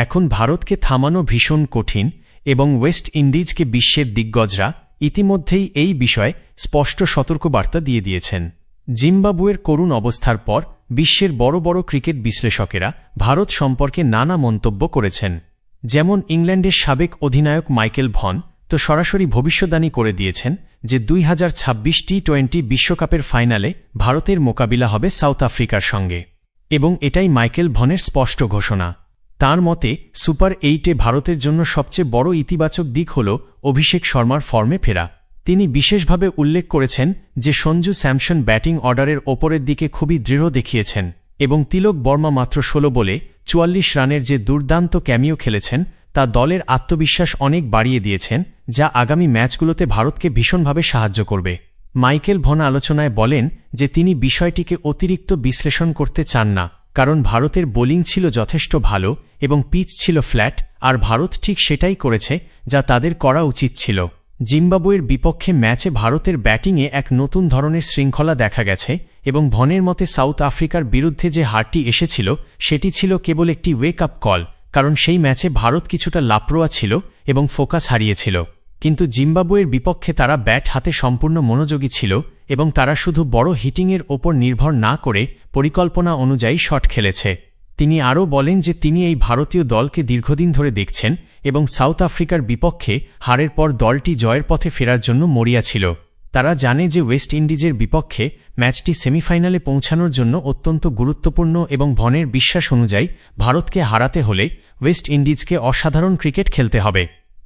এখন ভারতকে থামানো ভীষণ কঠিন এবং ওয়েস্ট ইন্ডিজকে বিশ্বের দিগ্গজরা ইতিমধ্যেই এই বিষয়ে স্পষ্ট সতর্কবার্তা দিয়ে দিয়েছেন। জিম্বাবুয়ের করুণ অবস্থার পর বিশ্বের বড় বড় ক্রিকেট বিশ্লেষকেরা ভারত সম্পর্কে নানা মন্তব্য করেছেন। যেমন ইংল্যান্ডের সাবেক অধিনায়ক মাইকেল ভন তো সরাসরি ভবিষ্যদ্বাণী করে দিয়েছেন যে 2026 টি-20 বিশ্বকাপের ফাইনালে ভারতের মোকাবিলা হবে সাউথ আফ্রিকার সঙ্গে, এবং এটাই মাইকেল ভনের স্পষ্ট ঘোষণা। তাঁর মতে সুপার 8-এ ভারতের জন্য সবচেয়ে বড় ইতিবাচক দিক হল অভিষেক শর্মার ফর্মে ফেরা। তিনি বিশেষভাবে উল্লেখ করেছেন যে সঞ্জু স্যামসন ব্যাটিং অর্ডারের ওপরের দিকে খুবই দৃঢ় দেখিয়েছেন এবং তিলক বর্মা মাত্র 16 বলে 44 রানের যে দুর্দান্ত ক্যামিও খেলেছেন তা দলের আত্মবিশ্বাস অনেক বাড়িয়ে দিয়েছেন, যা আগামী ম্যাচগুলোতে ভারতকে ভীষণভাবে সাহায্য করবে। মাইকেল ভন আলোচনায় বলেন যে তিনি বিষয়টিকে অতিরিক্ত বিশ্লেষণ করতে চান না, কারণ ভারতের বোলিং ছিল যথেষ্ট ভালো এবং পিচ ছিল ফ্ল্যাট, আর ভারত ঠিক সেটাই করেছে যা তাদের করা উচিত ছিল। জিম্বাবুয়ের বিপক্ষে ম্যাচে ভারতের ব্যাটিংয়ে এক নতুন ধরনের শৃঙ্খলা দেখা গেছে এবং ভনের মতে সাউথ আফ্রিকার বিরুদ্ধে যে হারটি এসেছিল সেটি ছিল কেবল একটি ওয়েক আপ কল, কারণ সেই ম্যাচে ভারত কিছুটা লাপরোয়া ছিল এবং ফোকাস হারিয়েছিল। কিন্তু জিম্বাবুয়ের বিপক্ষে তারা ব্যাট হাতে সম্পূর্ণ মনোযোগী ছিল এবং তারা শুধু বড় হিটিংয়ের ওপর নির্ভর না করে পরিকল্পনা অনুযায়ী শট খেলেছে। তিনি আরও বলেন যে তিনি এই ভারতীয় দলকে দীর্ঘদিন ধরে দেখছেন এবং সাউথ আফ্রিকার বিপক্ষে হারের পর দলটি জয়ের পথে ফেরার জন্য মরিয়া ছিল। তারা জানে যে ওয়েস্ট ইন্ডিজের বিপক্ষে ম্যাচটি সেমিফাইনালে পৌঁছানোর জন্য অত্যন্ত গুরুত্বপূর্ণ এবং ভনের বিশ্বাস অনুযায়ী ভারতকে হারাতে হলে ওয়েস্ট ইন্ডিজকে অসাধারণ ক্রিকেট খেলতে হবে।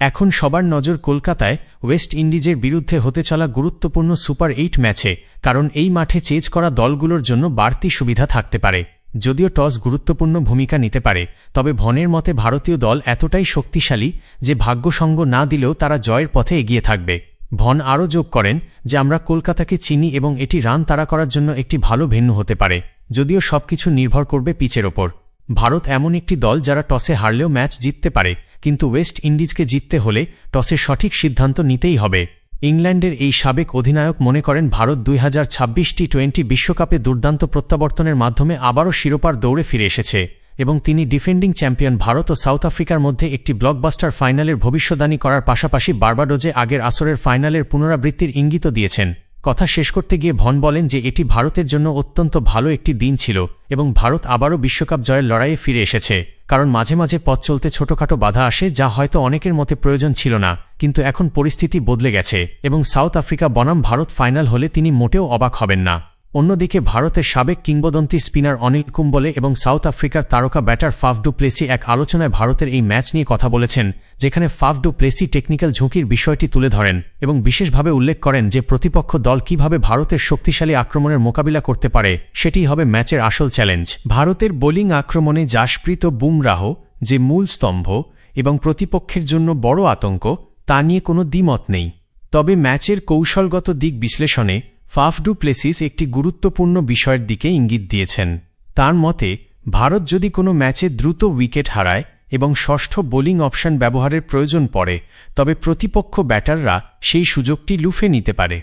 এখন সবার নজর কলকাতায় ওয়েস্ট ইন্ডিজের বিরুদ্ধে হতে চলা গুরুত্বপূর্ণ সুপার 8 ম্যাচে, কারণ এই মাঠে চেজ করা দলগুলোর জন্য বাড়তি সুবিধা থাকতে পারে। যদিও টস গুরুত্বপূর্ণ ভূমিকা নিতে পারে, তবে ভনের মতে ভারতীয় দল এতটাই শক্তিশালী যে ভাগ্যসঙ্গ না দিলেও তারা জয়ের পথে এগিয়ে থাকবে। ভন আরও যোগ করেন যে আমরা কলকাতাকে চিনি এবং এটি রান তাড়া করার জন্য একটি ভালো ভেন্যু হতে পারে, যদিও সবকিছু নির্ভর করবে পিচের ওপর। ভারত এমন একটি দল যারা টসে হারলেও ম্যাচ জিততে পারে, কিন্তু ওয়েস্ট ইন্ডিজকে জিততে হলে টসে সঠিক সিদ্ধান্ত নিতেই হবে। ইংল্যান্ডের এই সাবেক অধিনায়ক মনে করেন ভারত 2026 টি-20 বিশ্বকাপে দুর্দান্ত প্রত্যাবর্তনের মাধ্যমে আবারও শিরোপার দৌড়ে ফিরে এসেছে এবং তিনি ডিফেন্ডিং চ্যাম্পিয়ন ভারত ও সাউথ আফ্রিকার মধ্যে একটি ব্লকবাস্টার ফাইনালের ভবিষ্যদ্বাণী করার পাশাপাশি বার্বাডোজে আগের আসরের ফাইনালের পুনরাবৃত্তির ইঙ্গিতও দিয়েছেন। কথা শেষ করতে গিয়ে ভন বলেন যে এটি ভারতের জন্য অত্যন্ত ভালো একটি দিন ছিল এবং ভারত আবারও বিশ্বকাপ জয়ের লড়াইয়ে ফিরে এসেছে, কারণ মাঝে মাঝে পথ চলতে ছোটখাটো বাধা আসে যা হয়তো অনেকের মতে প্রয়োজন ছিল না, কিন্তু এখন পরিস্থিতি বদলে গেছে এবং সাউথ আফ্রিকা বনাম ভারত ফাইনাল হলে তিনি মোটেও অবাক হবেন না। অন্যদিকে ভারতের সাবেক কিংবদন্তি স্পিনার অনিল কুম্বলে এবং সাউথ আফ্রিকার তারকা ব্যাটার ফাফ ডু প্লেসি এক আলোচনায় ভারতের এই ম্যাচ নিয়ে কথা বলেছেন, যেখানে ফাফ ডু প্লেসি টেকনিক্যাল ঝুঁকির বিষয়টি তুলে ধরেন এবং বিশেষভাবে উল্লেখ করেন যে প্রতিপক্ষ দল কিভাবে ভারতের শক্তিশালী আক্রমণের মোকাবিলা করতে পারে সেটিই হবে ম্যাচের আসল চ্যালেঞ্জ। ভারতের বোলিং আক্রমণে জাসপ্রীত বুমরাহ যে মূল স্তম্ভ এবং প্রতিপক্ষের জন্য বড় আতঙ্ক, তা নিয়ে কোনো দ্বিমত নেই। তবে ম্যাচের কৌশলগত দিক বিশ্লেষণে ফাফ ডু প্লেসিস একটি গুরুত্বপূর্ণ বিষয়ের দিকে ইঙ্গিত দিয়েছেন। তার মতে ভারত যদি কোনো ম্যাচে দ্রুত উইকেট হারায় এবং ষষ্ঠ বোলিং অপশন ব্যবহারের প্রয়োজন পড়ে, তবে প্রতিপক্ষ ব্যাটাররা সেই সুযোগটি লুফে নিতে পারে।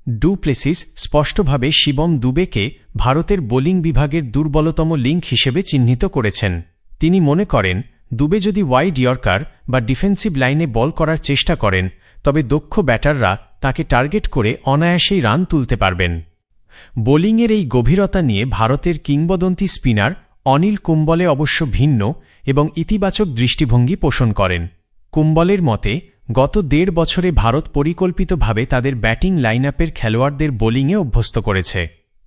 ডু প্লেসিস স্পষ্টভাবে শিবম দুবেকে ভারতের বোলিং বিভাগের দুর্বলতম লিঙ্ক হিসেবে চিহ্নিত করেছেন। তিনি মনে করেন দুবে যদি ওয়াইড ইয়র্কার বা ডিফেন্সিভ লাইনে বল করার চেষ্টা করেন, তবে দক্ষ ব্যাটাররা তাকে টার্গেট করে অনায়াসেই রান তুলতে পারবেন। বোলিংয়ের এই গভীরতা নিয়ে ভারতের কিংবদন্তি স্পিনার অনিল কুম্বলে অবশ্য ভিন্ন এবং ইতিবাচক দৃষ্টিভঙ্গি পোষণ করেন। কুম্বলের মতে গত 1.5 বছরে ভারত পরিকল্পিতভাবে তাদের ব্যাটিং লাইনআপের খেলোয়াড়দের বোলিংয়ে অভ্যস্ত করেছে।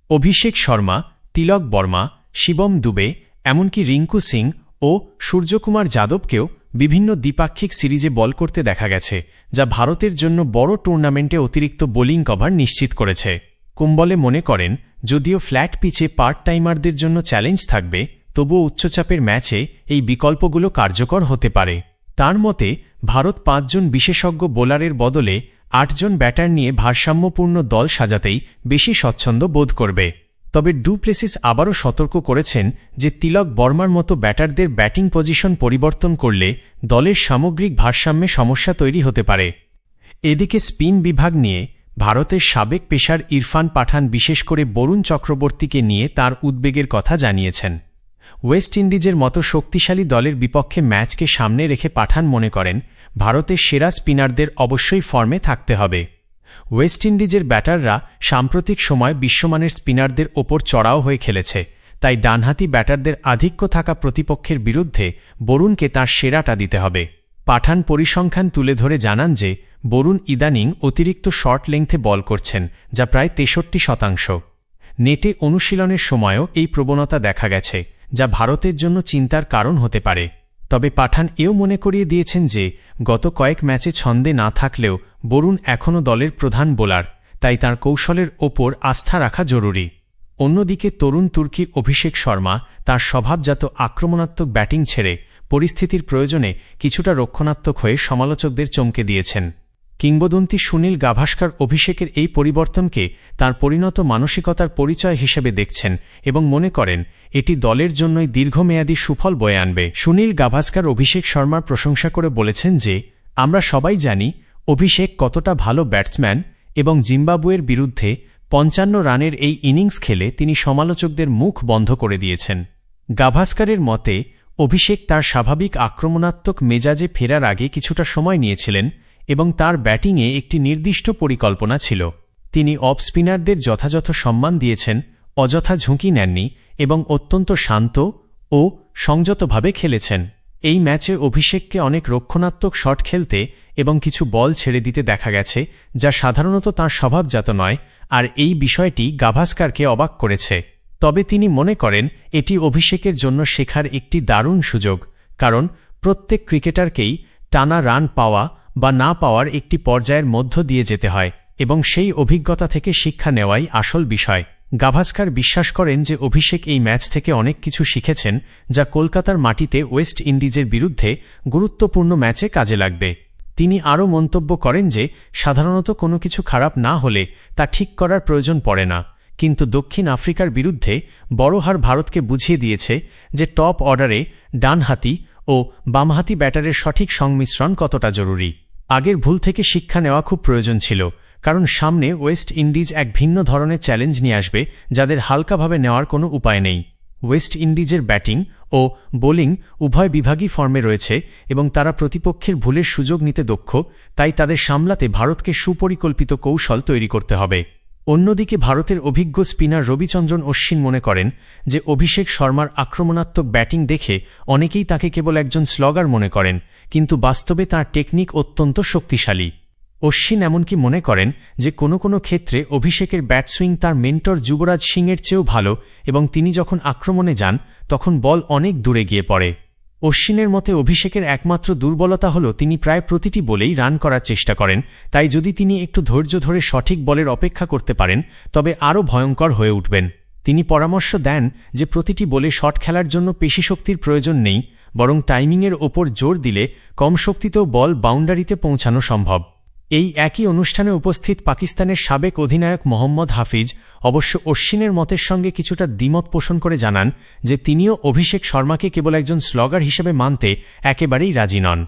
অভিষেক শর্মা, তিলক বর্মা, শিবম দুবে, এমনকি রিঙ্কু সিং ও সূর্যকুমার যাদবকেও বিভিন্ন দ্বিপাক্ষিক সিরিজে বল করতে দেখা গেছে, যা ভারতের জন্য বড় টুর্নামেন্টে অতিরিক্ত বোলিং কভার নিশ্চিত করেছে। কুম্বলে মনে করেন যদিও ফ্ল্যাট পিচে পার্ট টাইমারদের জন্য চ্যালেঞ্জ থাকবে, তবুও উচ্চচাপের ম্যাচে এই বিকল্পগুলো কার্যকর হতে পারে। তার মতে ভারত 5 জন বিশেষজ্ঞ বোলারের বদলে 8 জন ব্যাটার নিয়ে ভারসাম্যপূর্ণ দল সাজাতেই বেশি স্বচ্ছন্দ বোধ করবে। তবে ডু প্লেসিস আবারও সতর্ক করেছেন যে তিলক বর্মার মতো ব্যাটারদের ব্যাটিং পজিশন পরিবর্তন করলে দলের সামগ্রিক ভারসাম্যে সমস্যা তৈরি হতে পারে। এদিকে স্পিন বিভাগ নিয়ে ভারতের সাবেক পেসার ইরফান পাঠান বিশেষ করে বরুণ চক্রবর্তীকে নিয়ে তার উদ্বেগের কথা জানিয়েছেন। ওয়েস্ট ইন্ডিজের মতো শক্তিশালী দলের বিপক্ষে ম্যাচকে সামনে রেখে পাঠান মনে করেন ভারতের সেরা স্পিনারদের অবশ্যই ফর্মে থাকতে হবে। ওয়েস্ট ইন্ডিজের ব্যাটাররা সাম্প্রতিক সময় বিশ্বমানের স্পিনারদের ওপর চড়াও হয়ে খেলেছে, তাই ডানহাতি ব্যাটারদের আধিক্য থাকা প্রতিপক্ষের বিরুদ্ধে বরুণকে তাঁর সেরাটা দিতে হবে। পাঠান পরিসংখ্যান তুলে ধরে জানান যে বরুণ ইদানিং অতিরিক্ত শর্ট লেংথে বল করছেন, যা প্রায় 63%। নেটে অনুশীলনের সময়ও এই প্রবণতা দেখা গেছে, যা ভারতের জন্য চিন্তার কারণ হতে পারে। তবে পাঠান এও মনে করিয়ে দিয়েছেন যে গত কয়েক ম্যাচে ছন্দে না থাকলেও বরুণ এখনও দলের প্রধান বোলার, তাই তাঁর কৌশলের ওপর আস্থা রাখা জরুরি। অন্যদিকে তরুণ তুর্কি অভিষেক শর্মা তাঁর স্বভাবজাত আক্রমণাত্মক ব্যাটিং ছেড়ে পরিস্থিতির প্রয়োজনে কিছুটা রক্ষণাত্মক হয়ে সমালোচকদের চমকে দিয়েছেন। কিংবদন্তি সুনীল গাভাস্কার অভিষেকের এই পরিবর্তনকে তাঁর পরিণত মানসিকতার পরিচয় হিসেবে দেখছেন এবং মনে করেন এটি দলের জন্যই দীর্ঘমেয়াদী সুফল বয়ে আনবে। সুনীল গাভাস্কার অভিষেক শর্মার প্রশংসা করে বলেছেন যে আমরা সবাই জানি অভিষেক কতটা ভালো ব্যাটসম্যান এবং জিম্বাবুয়ের বিরুদ্ধে 55 রানের এই ইনিংস খেলে তিনি সমালোচকদের মুখ বন্ধ করে দিয়েছেন। গাভাস্কারের মতে অভিষেক তার স্বাভাবিক আক্রমণাত্মক মেজাজে ফেরার আগে কিছুটা সময় নিয়েছিলেন এবং তার ব্যাটিংয়ে একটি নির্দিষ্ট পরিকল্পনা ছিল। তিনি অফ স্পিনারদের যথাযথ সম্মান দিয়েছেন, অযথা ঝুঁকি নেননি এবং অত্যন্ত শান্ত ও সংযতভাবে খেলেছেন। এই ম্যাচে অভিষেককে অনেক রক্ষণাত্মক শট খেলতে এবং কিছু বল ছেড়ে দিতে দেখা গেছে, যা সাধারণত তাঁর স্বভাবজাত নয়, আর এই বিষয়টি গাভাস্কারকে অবাক করেছে। তবে তিনি মনে করেন এটি অভিষেকের জন্য শেখার একটি দারুণ সুযোগ, কারণ প্রত্যেক ক্রিকেটারকেই টানা রান পাওয়া বা না পাওয়ার একটি পর্যায়ের মধ্য দিয়ে যেতে হয় এবং সেই অভিজ্ঞতা থেকে শিক্ষা নেওয়াই আসল বিষয়। গাভাস্কার বিশ্বাস করেন যে অভিষেক এই ম্যাচ থেকে অনেক কিছু শিখেছেন, যা কলকাতার মাটিতে ওয়েস্ট ইন্ডিজের বিরুদ্ধে গুরুত্বপূর্ণ ম্যাচে কাজে লাগবে। তিনি আরও মন্তব্য করেন যে সাধারণত কোনো কিছু খারাপ না হলে তা ঠিক করার প্রয়োজন পড়ে না, কিন্তু দক্ষিণ আফ্রিকার বিরুদ্ধে বড় হার ভারতকে বুঝিয়ে দিয়েছে যে টপ অর্ডারে ডানহাতি ও বামহাতি ব্যাটারের সঠিক সংমিশ্রণ কতটা জরুরি। আগের ভুল থেকে শিক্ষা নেওয়া খুব প্রয়োজন ছিল, কারণ সামনে ওয়েস্ট ইন্ডিজ এক ভিন্ন ধরনের চ্যালেঞ্জ নিয়ে আসবে যাদের হালকাভাবে নেওয়ার কোনো উপায় নেই। ওয়েস্ট ইন্ডিজের ব্যাটিং ও বোলিং উভয় বিভাগই ফর্মে রয়েছে এবং তারা প্রতিপক্ষের ভুলের সুযোগ নিতে দক্ষ, তাই তাদের সামলাতে ভারতকে সুপরিকল্পিত কৌশল তৈরি করতে হবে। অন্যদিকে ভারতের অভিজ্ঞ স্পিনার রবিচন্দ্রন অশ্বিন মনে করেন যে অভিষেক শর্মার আক্রমণাত্মক ব্যাটিং দেখে অনেকেই তাকে কেবল একজন স্লগার মনে করেন, কিন্তু বাস্তবে তাঁর টেকনিক অত্যন্ত শক্তিশালী। অশ্বিন এমনকি মনে করেন যে কোনো কোনো ক্ষেত্রে অভিষেকের ব্যাটসুইং তার মেন্টর যুবরাজ সিংয়ের চেয়েও ভালো এবং তিনি যখন আক্রমণে যান তখন বল অনেক দূরে গিয়ে পড়ে। অশ্বিনের মতে অভিষেকের একমাত্র দুর্বলতা হল তিনি প্রায় প্রতিটি বলেই রান করার চেষ্টা করেন, তাই যদি তিনি একটু ধৈর্য ধরে সঠিক বলের অপেক্ষা করতে পারেন তবে আরও ভয়ঙ্কর হয়ে উঠবেন। তিনি পরামর্শ দেন যে প্রতিটি বলে শট খেলার জন্য পেশিশক্তির প্রয়োজন নেই, বরং টাইমিংয়ের ওপর জোর দিলে কম শক্তিতেও বল বাউন্ডারিতে পৌঁছানো সম্ভব। এই একই অনুষ্ঠানে উপস্থিত পাকিস্তানের সাবেক অধিনায়ক মোহাম্মদ হাফিজ অবশ্য অশ্বিনের মতের সঙ্গে কিছুটা দ্বিমত পোষণ করে জানান যে তিনিও অভিষেক শর্মাকে কেবল একজন স্লগার হিসেবে মানতে একেবারেই রাজি নন।